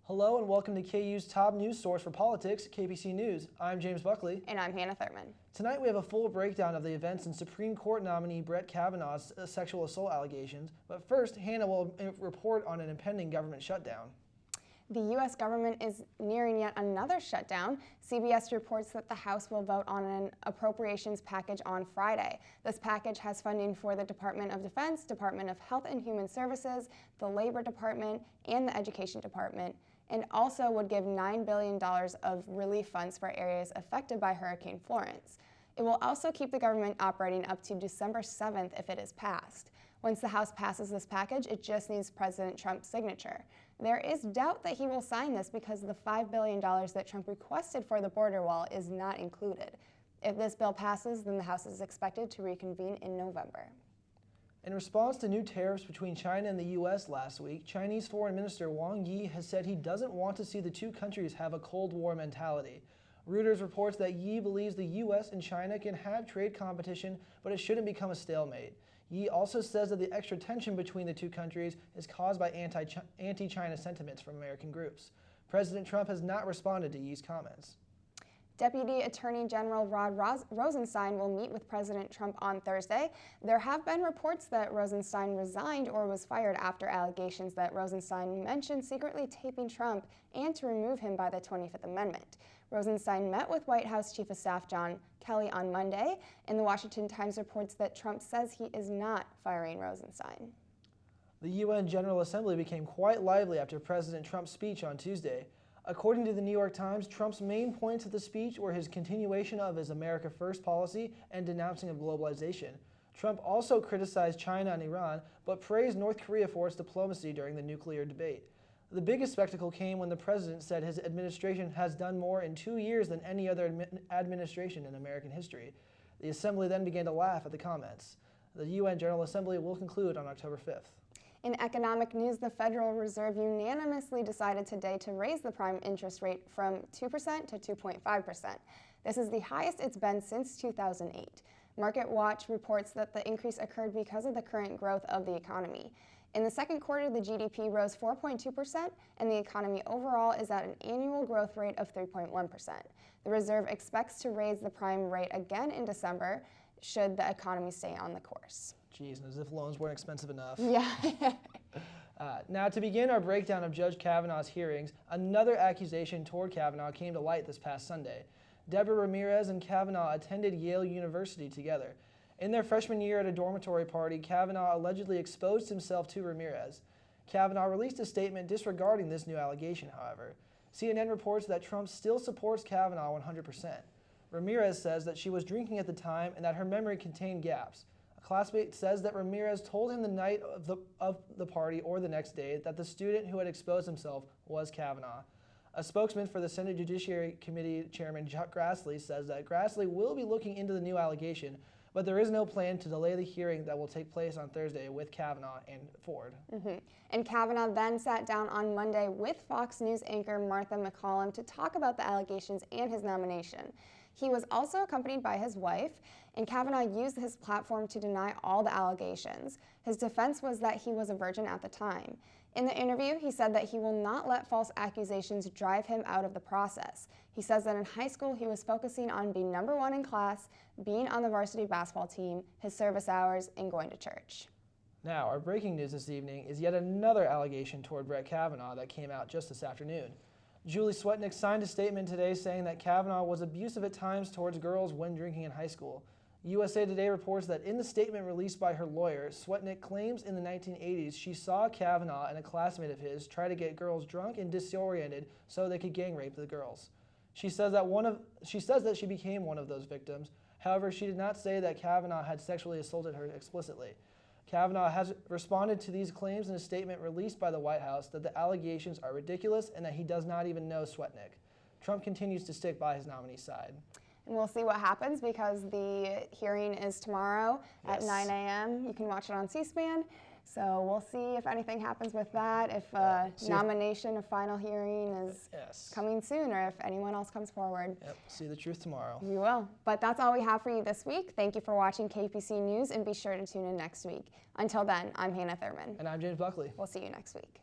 Hello and welcome to KU's top news source for politics, KPC News. I'm James Buckley. And I'm Hannah Thurman. Tonight we have a full breakdown of the events in Supreme Court nominee Brett Kavanaugh's sexual assault allegations. But first, Hannah will report on an impending government shutdown. The U.S. government is nearing yet another shutdown. CBS reports that the House will vote on an appropriations package on Friday. This package has funding for the Department of Defense, Department of Health and Human Services, the Labor Department, and the Education Department, and also would give $9 billion of relief funds for areas affected by Hurricane Florence. It will also keep the government operating up to December 7th if it is passed. Once the House passes this package, it just needs President Trump's signature. There is doubt that he will sign this because the $5 billion that Trump requested for the border wall is not included. If this bill passes, then the House is expected to reconvene in November. In response to new tariffs between China and the U.S. last week, Chinese Foreign Minister Wang Yi has said he doesn't want to see the two countries have a Cold War mentality. Reuters reports that Yi believes the U.S. and China can have trade competition, but it shouldn't become a stalemate. Yi also says that the extra tension between the two countries is caused by anti-China sentiments from American groups. President Trump has not responded to Yi's comments. Deputy Attorney General Rod Rosenstein will meet with President Trump on Thursday. There have been reports that Rosenstein resigned or was fired after allegations that Rosenstein mentioned secretly taping Trump and to remove him by the 25th Amendment. Rosenstein met with White House Chief of Staff John Kelly on Monday, and the Washington Times reports that Trump says he is not firing Rosenstein. The UN General Assembly became quite lively after President Trump's speech on Tuesday. According to the New York Times, Trump's main points of the speech were his continuation of his America First policy and denouncing of globalization. Trump also criticized China and Iran, but praised North Korea for its diplomacy during the nuclear debate. The biggest spectacle came when the president said his administration has done more in 2 years than any other administration in American history. The assembly then began to laugh at the comments. The UN General Assembly will conclude on October 5th. In economic news, the Federal Reserve unanimously decided today to raise the prime interest rate from 2% to 2.5%. This is the highest it's been since 2008. Market Watch reports that the increase occurred because of the current growth of the economy. In the second quarter, the GDP rose 4.2%, and the economy overall is at an annual growth rate of 3.1%. The Reserve expects to raise the prime rate again in December, should the economy stay on the course. Jeez, as if loans weren't expensive enough. Yeah. Now, to begin our breakdown of Judge Kavanaugh's hearings, another accusation toward Kavanaugh came to light this past Sunday. Deborah Ramirez and Kavanaugh attended Yale University together. In their freshman year at a dormitory party, Kavanaugh allegedly exposed himself to Ramirez. Kavanaugh released a statement disregarding this new allegation, however. CNN reports that Trump still supports Kavanaugh 100%. Ramirez says that she was drinking at the time and that her memory contained gaps. A classmate says that Ramirez told him the night of the party or the next day that the student who had exposed himself was Kavanaugh. A spokesman for the Senate Judiciary Committee Chairman Chuck Grassley says that Grassley will be looking into the new allegation, but there is no plan to delay the hearing that will take place on Thursday with Kavanaugh and Ford. And Kavanaugh then sat down on Monday with Fox News anchor Martha McCallum to talk about the allegations and his nomination. He was also accompanied by his wife, and Kavanaugh used his platform to deny all the allegations. His defense was that he was a virgin at the time. In the interview, he said that he will not let false accusations drive him out of the process. He says that in high school, he was focusing on being number one in class, being on the varsity basketball team, his service hours, and going to church. Now, our breaking news this evening is yet another allegation toward Brett Kavanaugh that came out just this afternoon. Julie Swetnick signed a statement today saying that Kavanaugh was abusive at times towards girls when drinking in high school. USA Today reports that in the statement released by her lawyer, Swetnick claims in the 1980s she saw Kavanaugh and a classmate of his try to get girls drunk and disoriented so they could gang rape the girls. She says that she became one of those victims. However, she did not say that Kavanaugh had sexually assaulted her explicitly. Kavanaugh has responded to these claims in a statement released by the White House that the allegations are ridiculous and that he does not even know Swetnick. Trump continues to stick by his nominee's side. And we'll see what happens because the hearing is tomorrow at 9 a.m. You can watch it on C-SPAN. So we'll see if anything happens with that, if a nomination, a final hearing is coming soon, or if anyone else comes forward. Yep, see the truth tomorrow. We will. But that's all we have for you this week. Thank you for watching KPC News, and be sure to tune in next week. Until then, I'm Hannah Thurman. And I'm James Buckley. We'll see you next week.